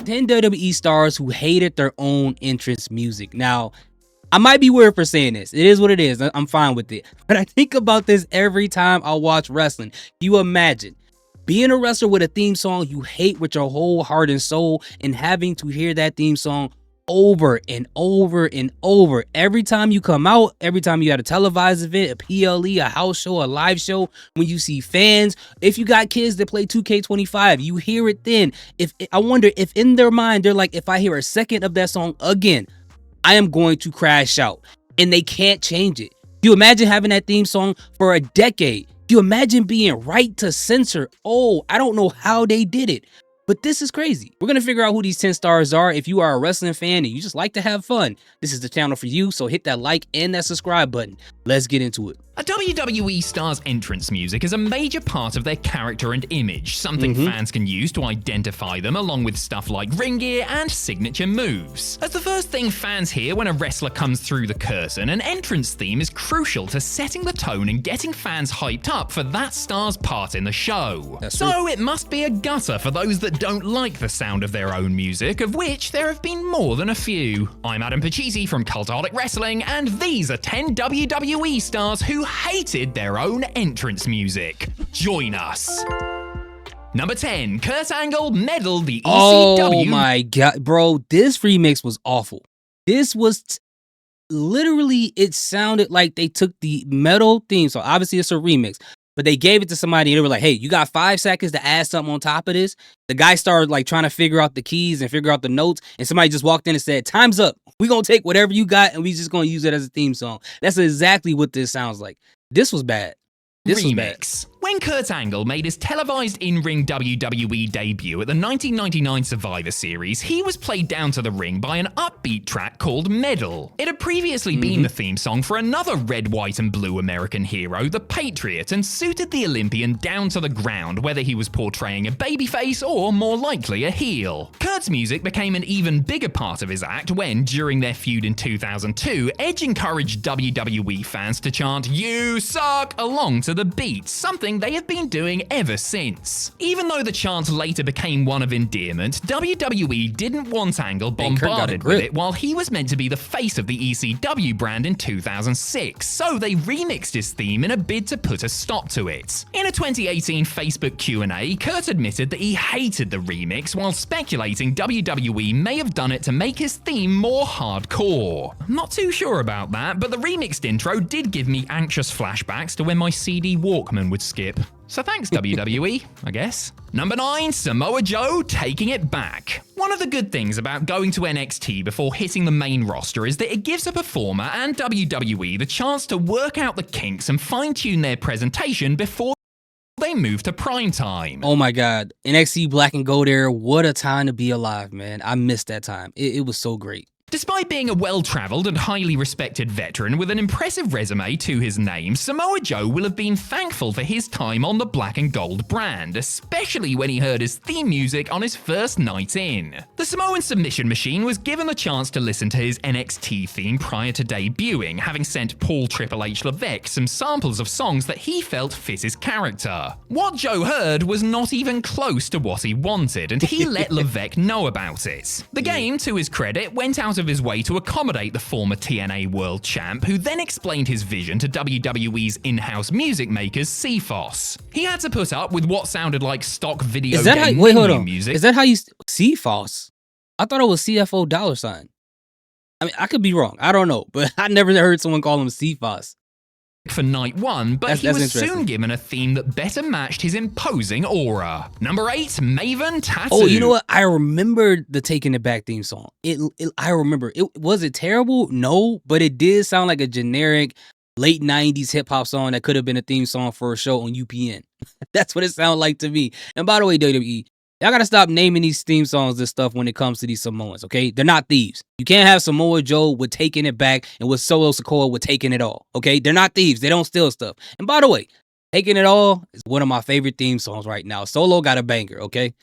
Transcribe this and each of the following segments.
10 WWE stars who hated their own entrance music. Now, I might be weird for saying this. It is what it is. I'm fine with it. But I think about this every time I watch wrestling. You imagine being a wrestler with a theme song you hate with your whole heart and soul and having to hear that theme song over and over and over. Every time you come out, every time you had a televised event, a PLE, a house show, a live show, when you see fans, if you got kids that play 2K25, you hear it then. I wonder if in their mind, they're like, if I hear a second of that song again, I am going to crash out, and they can't change it. You imagine having that theme song for a decade. You imagine being right to censor. Oh, I don't know how they did it, but this is crazy. We're going to figure out who these 10 stars are. If you are a wrestling fan and you just like to have fun, this is the channel for you. So hit that like and that subscribe button. Let's get into it. A WWE star's entrance music is a major part of their character and image, something fans can use to identify them, along with stuff like ring gear and signature moves. As the first thing fans hear when a wrestler comes through the curtain, an entrance theme is crucial to setting the tone and getting fans hyped up for that star's part in the show. So it must be a gutter for those that don't like the sound of their own music, of which there have been more than a few. I'm Adam Pachisi from Cultaholic Wrestling, and these are 10 WWE stars who hated their own entrance music. Join us. Number 10, Curt Angle meddled the ECW. Oh my god, bro, this remix was awful. This was literally, it sounded like they took the metal theme, so obviously it's a remix, but they gave it to somebody and they were like, hey, you got 5 seconds to add something on top of this. The guy started like trying to figure out the keys and figure out the notes, and somebody just walked in and said, time's up. We're going to take whatever you got and we just going to use it as a theme song. That's exactly what this sounds like. This was bad. This remix. When Curt Angle made his televised in-ring WWE debut at the 1999 Survivor Series, he was played down to the ring by an upbeat track called Medal. It had previously been the theme song for another red, white, and blue American hero, the Patriot, and suited the Olympian down to the ground, whether he was portraying a babyface or, more likely, a heel. Curt's music became an even bigger part of his act when, during their feud in 2002, Edge encouraged WWE fans to chant, "You suck," along to the beat, something they have been doing ever since. Even though the chant later became one of endearment, WWE didn't want Angle bombarded with it while he was meant to be the face of the ECW brand in 2006, so they remixed his theme in a bid to put a stop to it. In a 2018 Facebook Q&A, Curt admitted that he hated the remix while speculating WWE may have done it to make his theme more hardcore. I'm not too sure about that, but the remixed intro did give me anxious flashbacks to when my CD Walkman would skip. So thanks WWE, I guess. Number 9, Samoa Joe taking it back. One of the good things about going to NXT before hitting the main roster is that it gives a performer and WWE the chance to work out the kinks and fine-tune their presentation before they move to primetime. Oh my god, NXT Black and Gold era, what a time to be alive, man. I missed that time. It was so great. Despite being a well-traveled and highly respected veteran with an impressive resume to his name, Samoa Joe will have been thankful for his time on the Black and Gold brand, especially when he heard his theme music on his first night in. The Samoan Submission Machine was given the chance to listen to his NXT theme prior to debuting, having sent Paul Triple H Levesque some samples of songs that he felt fit his character. What Joe heard was not even close to what he wanted, and he let Levesque know about it. The game, to his credit, went out of his way to accommodate the former TNA World Champ, who then explained his vision to WWE's in-house music makers, CFOS. He had to put up with what sounded like stock video game music. Is that how you CFOS? I thought it was CFO $. I mean, I could be wrong. I don't know, but I never heard someone call him CFOS. For night one, but he was soon given a theme that better matched his imposing aura. Number 8, Maven Tattoo. Oh, you know what? I remember the Taking It Back theme song. I remember. Was it terrible? No, but it did sound like a generic late 90s hip-hop song that could have been a theme song for a show on UPN. That's what it sounded like to me. And by the way, WWE, y'all gotta stop naming these theme songs and stuff when it comes to these Samoans, okay? They're not thieves. You can't have Samoa Joe with Taking It Back and with Solo Sikoa with Taking It All, okay? They're not thieves. They don't steal stuff. And by the way, Taking It All is one of my favorite theme songs right now. Solo got a banger, okay?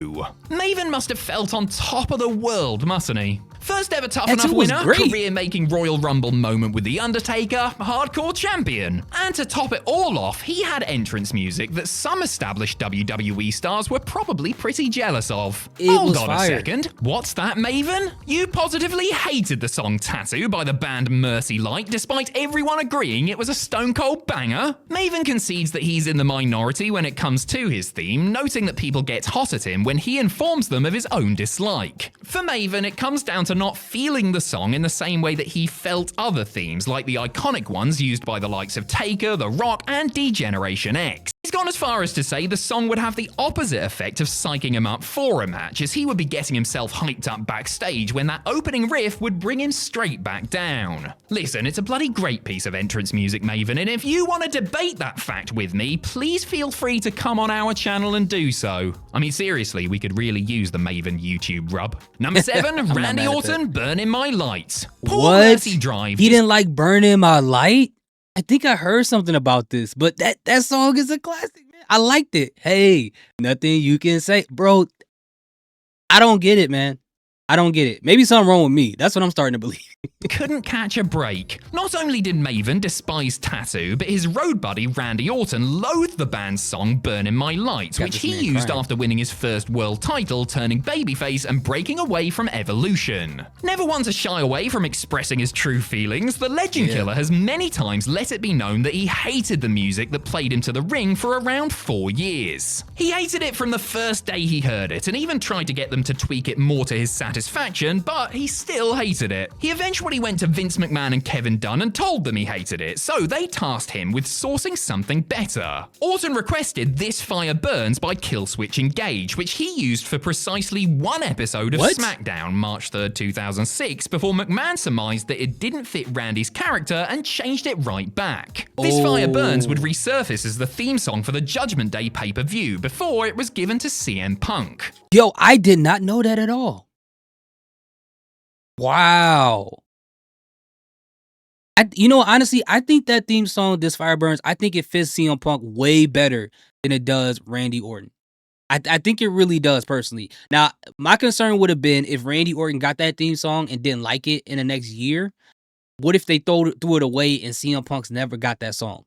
Maven must have felt on top of the world, mustn't he? First ever Tough That Enough too was winner, great. career-making Royal Rumble moment with The Undertaker, hardcore champion. And to top it all off, he had entrance music that some established WWE stars were probably pretty jealous of. Hold on a second. What's that, Maven? You positively hated the song Tattoo by the band Mercy Light, despite everyone agreeing it was a stone-cold banger? Maven concedes that he's in the minority when it comes to his theme, noting that people get hot at him when he informs them of his own dislike. For Maven, it comes down to not feeling the song in the same way that he felt other themes, like the iconic ones used by the likes of Taker, The Rock, and D-Generation X. He's gone as far as to say the song would have the opposite effect of psyching him up for a match, as he would be getting himself hyped up backstage when that opening riff would bring him straight back down. Listen, it's a bloody great piece of entrance music, Maven, and if you want to debate that fact with me, please feel free to come on our channel and do so. I mean, seriously, we could really use the Maven YouTube rub. Number 7, Randy Orton, Burning My Lights. Poor Mercy Drive. He didn't like Burning My Light? I think I heard something about this, but that song is a classic, man. I liked it. Hey, nothing you can say. Bro, I don't get it, man. I don't get it. Maybe something wrong with me. That's what I'm starting to believe. Couldn't catch a break. Not only did Maven despise Tattoo, but his road buddy Randy Orton loathed the band's song Burning My Lights, which he used after winning his first world title, turning babyface and breaking away from Evolution. Never one to shy away from expressing his true feelings, the Legend Killer has many times let it be known that he hated the music that played him to the ring for around 4 years. He hated it from the first day he heard it, and even tried to get them to tweak it more to his satisfaction, but he still hated it. He eventually went to Vince McMahon and Kevin Dunn and told them he hated it, so they tasked him with sourcing something better. Orton requested This Fire Burns by Killswitch Engage, which he used for precisely one episode of SmackDown, March 3rd, 2006, before McMahon surmised that it didn't fit Randy's character and changed it right back. This Fire Burns would resurface as the theme song for the Judgment Day pay-per-view before it was given to CM Punk. Yo, I did not know that at all. Wow. Honestly, I think that theme song, This Fire Burns, I think it fits CM Punk way better than it does Randy Orton. I think it really does, personally. Now, my concern would have been if Randy Orton got that theme song and didn't like it in the next year, what if they threw it away and CM Punk's never got that song?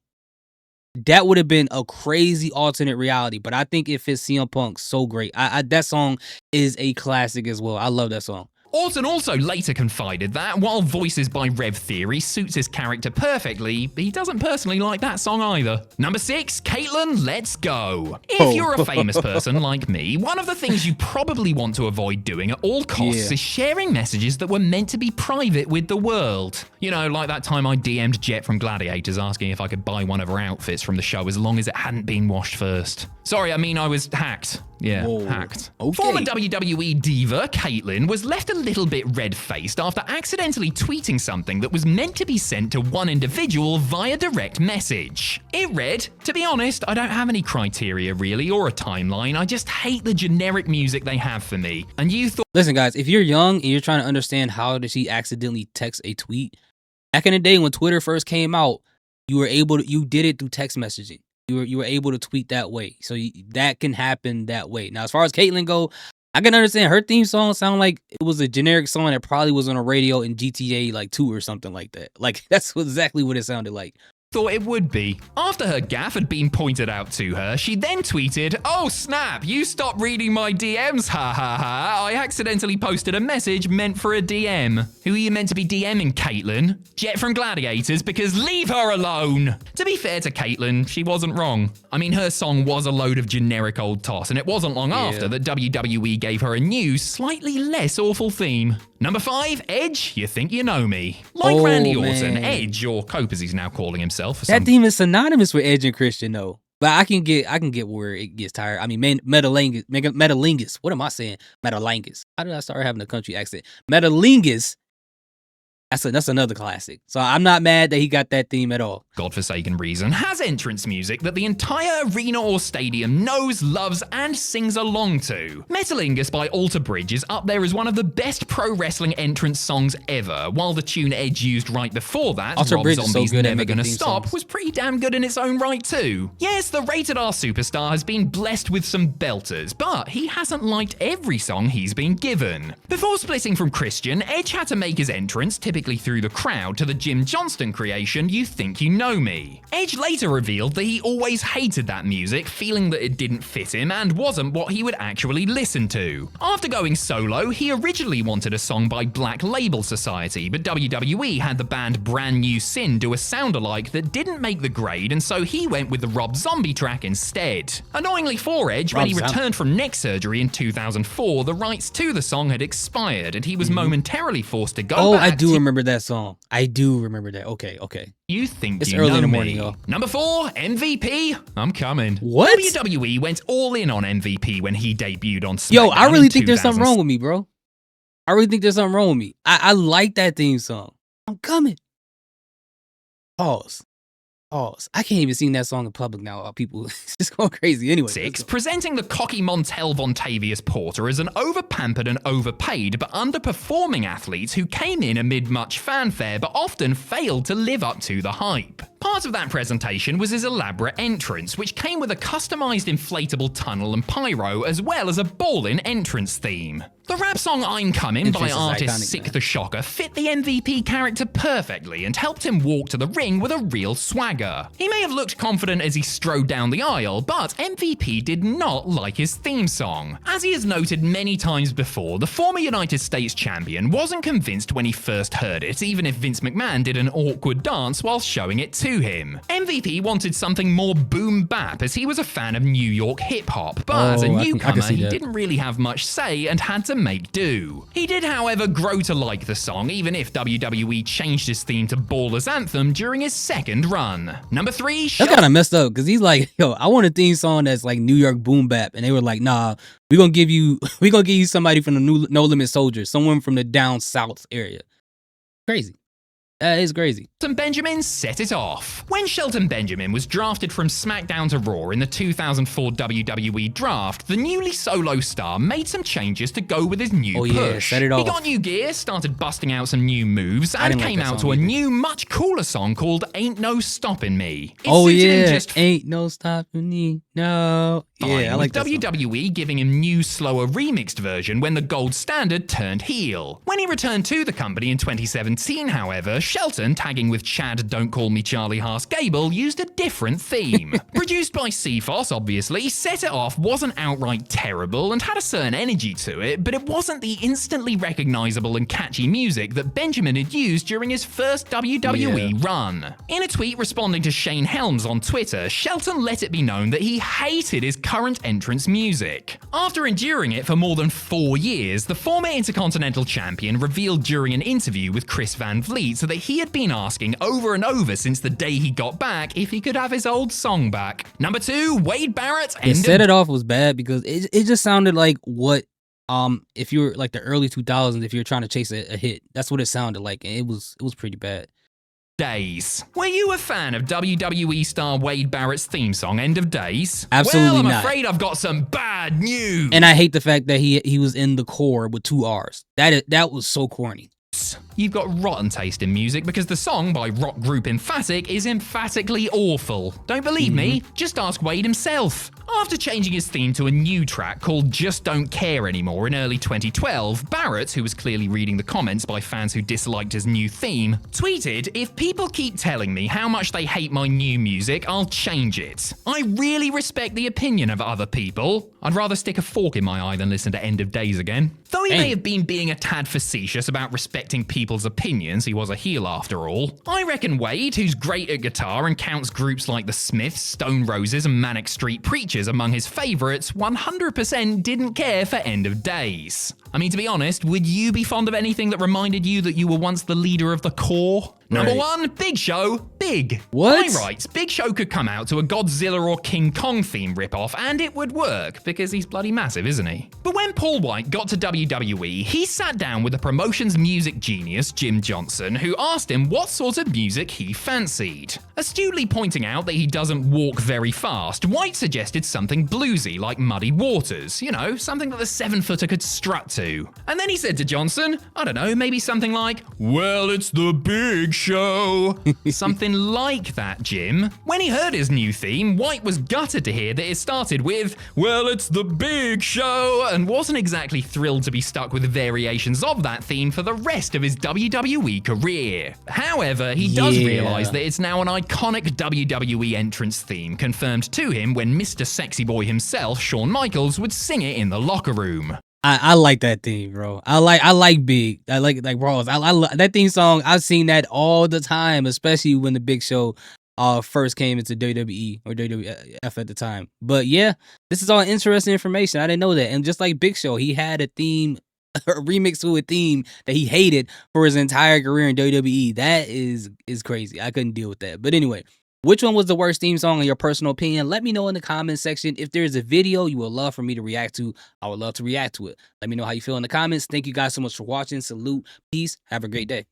That would have been a crazy alternate reality, but I think it fits CM Punk so great. That song is a classic as well. I love that song. Orton also later confided that, while Voices by Rev Theory suits his character perfectly, he doesn't personally like that song either. Number 6, Caitlyn Lets Go. If you're a famous person like me, one of the things you probably want to avoid doing at all costs is sharing messages that were meant to be private with the world. You know, like that time I DM'd Jet from Gladiators asking if I could buy one of her outfits from the show as long as it hadn't been washed first. Sorry, I mean I was hacked. Yeah, hacked. Okay. Former WWE diva Caitlyn was left a little bit red-faced after accidentally tweeting something that was meant to be sent to one individual via direct message. It read, "To be honest, I don't have any criteria really or a timeline. I just hate the generic music they have for me." And you thought... Listen, guys, if you're young and you're trying to understand how did she accidentally text a tweet, back in the day when Twitter first came out, you did it through text messaging. You were able to tweet that way. So that can happen that way. Now, as far as Caitlyn go, I can understand her theme song sound like it was a generic song that probably was on a radio in GTA like 2 or something like that. Like, that's exactly what it sounded like. Thought it would be. After her gaffe had been pointed out to her, she then tweeted, "Oh snap, you stopped reading my DMs, ha ha ha. I accidentally posted a message meant for a DM. Who are you meant to be DMing, Caitlyn? Jet from Gladiators, because leave her alone." To be fair to Caitlyn, she wasn't wrong. I mean, her song was a load of generic old toss, and it wasn't long after that WWE gave her a new, slightly less awful theme. Number 5, Edge, You Think You Know Me. Like Randy Orton, Edge, or Cope as he's now calling himself. That theme is synonymous with Edge and Christian, though. But I can get where it gets tired. I mean, Metalingus. What am I saying? Metalingus. How did I start having a country accent? Metalingus That's another classic. So I'm not mad that he got that theme at all. Godforsaken reason, has entrance music that the entire arena or stadium knows, loves, and sings along to. Metalingus by Alter Bridge is up there as one of the best pro wrestling entrance songs ever, while the tune Edge used right before that, Alter Rob Bridge is so Zombie's good at Never making Gonna theme Stop, songs. was pretty damn good in its own right too. Yes, the Rated R superstar has been blessed with some belters, but he hasn't liked every song he's been given. Before splitting from Christian, Edge had to make his entrance, typically through the crowd, to the Jim Johnston creation You Think You Know Me. Edge later revealed that he always hated that music, feeling that it didn't fit him and wasn't what he would actually listen to. After going solo, he originally wanted a song by Black Label Society, but WWE had the band Brand New Sin do a sound-alike that didn't make the grade, and so he went with the Rob Zombie track instead. Annoyingly for Edge, when he returned from neck surgery in 2004, the rights to the song had expired, and he was momentarily forced to go back. I do remember that song. I do remember that. Okay. You think it's you early know in the me. morning, y'all. Number 4, MVP. I'm coming. What? WWE went all in on MVP when he debuted on SmackDown. Yo, I really in think there's something wrong with me, bro. I really think there's something wrong with me. I like that theme song. I'm coming. Pause. I can't even sing that song in public now. People just going crazy. Anyway. 6, presenting the cocky Montel Vontavious Porter as an overpampered and overpaid but underperforming athlete who came in amid much fanfare but often failed to live up to the hype. Part of that presentation was his elaborate entrance, which came with a customized inflatable tunnel and pyro, as well as a ballin' entrance theme. The rap song I'm Coming by artist Sick the Shocker fit the MVP character perfectly and helped him walk to the ring with a real swagger. He may have looked confident as he strode down the aisle, but MVP did not like his theme song. As he has noted many times before, the former United States champion wasn't convinced when he first heard it, even if Vince McMahon did an awkward dance while showing it to him. MVP wanted something more boom bap as he was a fan of New York hip hop, but as a newcomer, he didn't really have much say and had to make do. He did, however, grow to like the song, even if WWE changed his theme to Baller's Anthem during his second run. Number 3, that's kind of messed up because he's like, yo, I want a theme song that's like New York boom bap, and they were like, nah, we're gonna give you somebody from the No Limit Soldiers, someone from the down south area. Crazy. That is crazy. Shelton Benjamin set it off. When Shelton Benjamin was drafted from SmackDown to Raw in the 2004 WWE draft, the newly solo star made some changes to go with his new push. Yeah, set it off. He got new gear, started busting out some new moves, and came out to a new, much cooler song called Ain't No Stopping Me. Ain't No Stopping Me. No. Yeah, I like that WWE giving him new, slower remixed version when the gold standard turned heel. When he returned to the company in 2017, however, Shelton, tagging with Chad Don't Call Me Charlie Haas Gable, used a different theme. Produced by CFOS, obviously, Set It Off wasn't outright terrible and had a certain energy to it, but it wasn't the instantly recognizable and catchy music that Benjamin had used during his first WWE run. In a tweet responding to Shane Helms on Twitter, Shelton let it be known that he hated his current entrance music. After enduring it for more than 4 years, the former Intercontinental Champion revealed during an interview with Chris Van Vliet that he had been asking over and over since the day he got back if he could have his old song back. Number 2, Wade Barrett. Set It Off was bad because it just sounded like what if you were like the early 2000s, if you're trying to chase a hit, that's what it sounded like, and it was pretty bad. Days. Were you a fan of WWE star Wade Barrett's theme song, End of Days? Absolutely not. not. I'm afraid I've got some bad news. And I hate the fact that he was in the core with 2 R's. That was so corny. You've got rotten taste in music because the song by rock group Emphatic is emphatically awful. Don't believe me? Just ask Wade himself. After changing his theme to a new track called Just Don't Care Anymore in early 2012, Barrett, who was clearly reading the comments by fans who disliked his new theme, tweeted, "If people keep telling me how much they hate my new music, I'll change it. I really respect the opinion of other people. I'd rather stick a fork in my eye than listen to End of Days again." Though he may have been being a tad facetious about respecting people's opinions, he was a heel after all. I reckon Wade, who's great at guitar and counts groups like the Smiths, Stone Roses and Manic Street Preachers among his favourites, 100% didn't care for End of Days. I mean, to be honest, would you be fond of anything that reminded you that you were once the leader of the core? Number Right. 1, Big Show, Big. What? By rights, Big Show could come out to a Godzilla or King Kong theme ripoff and it would work, because he's bloody massive, isn't he? But when Paul White got to WWE, he sat down with the promotion's music genius, Jim Johnson, who asked him what sort of music he fancied. Astutely pointing out that he doesn't walk very fast, White suggested something bluesy like Muddy Waters, you know, something that the 7-footer could strut to. And then he said to Johnson, I don't know, maybe something like, well, it's the Big Show. Something like that, Jim. When he heard his new theme, White was gutted to hear that it started with, well, it's the Big Show, and wasn't exactly thrilled to be stuck with variations of that theme for the rest of his WWE career. However, he does realise that it's now an iconic WWE entrance theme, confirmed to him when Mr. Sexy Boy himself, Shawn Michaels, would sing it in the locker room. I like that theme, bro. I like Big. I like bros. That theme song. I've seen that all the time, especially when the Big Show first came into WWE or WWF at the time. But yeah, this is all interesting information. I didn't know that. And just like Big Show, he had a theme, a remix to a theme that he hated for his entire career in WWE. That is crazy. I couldn't deal with that. But anyway, which one was the worst theme song in your personal opinion? Let me know in the comment section. If there's a video you would love for me to react to, I would love to react to it. Let me know how you feel in the comments. Thank you guys so much for watching. Salute. Peace. Have a great day.